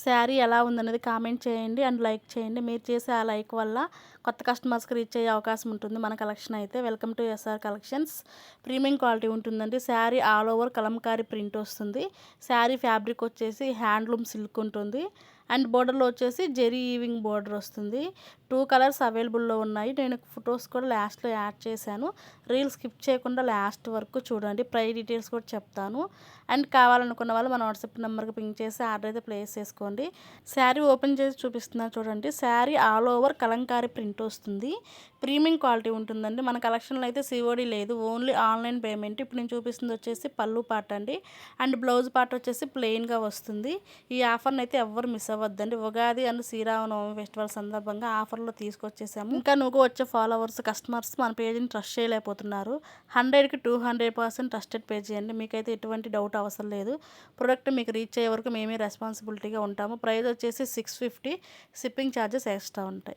శారీ ఎలా ఉందనేది కామెంట్ చేయండి అండ్ లైక్ చేయండి. మీరు చేసే ఆ లైక్ వల్ల కొత్త కస్టమర్స్కి రీచ్ అయ్యే అవకాశం ఉంటుంది మన కలెక్షన్ అయితే. Welcome to SR collections. Premium quality ఉంటుందండి. Sari all over Kalamkari print వస్తుంది. శారీ ఫ్యాబ్రిక్ వచ్చేసి హ్యాండ్లూమ్ సిల్క్ ఉంటుంది. అండ్ బోర్డర్లో వచ్చేసి జెరీ ఈవింగ్ బోర్డర్ వస్తుంది. 2 కలర్స్ అవైలబుల్లో ఉన్నాయి. నేను ఫొటోస్ కూడా లాస్ట్లో యాడ్ చేశాను. రీల్ స్కిప్ చేయకుండా లాస్ట్ వరకు చూడండి. ప్రైస్ డీటెయిల్స్ కూడా చెప్తాను. అండ్ కావాలనుకున్న వాళ్ళు మన వాట్సాప్ నెంబర్కి పింక్ చేసి ఆర్డర్ అయితే ప్లేస్ చేసుకోండి. శారీ ఓపెన్ చేసి చూపిస్తున్నాను చూడండి. Sari all over Kalamkari print వస్తుంది. ప్రీమియం క్వాలిటీ ఉంటుందండి. మన కలెక్షన్లో అయితే సిఓడి లేదు, ఓన్లీ ఆన్లైన్ పేమెంట్. ఇప్పుడు నేను చూపిస్తుంది వచ్చేసి పళ్ళు పార్ట్ అండి. అండ్ బ్లౌజ్ పార్ట్ వచ్చేసి ప్లెయిన్గా వస్తుంది. ఈ ఆఫర్ని అయితే ఎవ్వరు మిస్ అవ్వద్దండి. ఉగాది అండ్ శ్రీరామనవమి ఫెస్టివల్ సందర్భంగా ఆఫర్లో తీసుకొచ్చేసాము. ఇంకా నువ్వు వచ్చే ఫాలోవర్స్ కస్టమర్స్ మన పేజీని ట్రస్ట్ చేయలేకపోతున్నారు. 100కి 200% ట్రస్టెడ్ పేజీ అండి. మీకైతే ఎటువంటి డౌట్ అవసరం లేదు. ప్రోడక్ట్ మీకు రీచ్ అయ్యే వరకు మేమే రెస్పాన్సిబిలిటీగా ఉంటాము. ప్రైస్ వచ్చేసి 650, షిప్పింగ్ ఛార్జెస్ ఎక్స్ట్రా ఉంటాయి.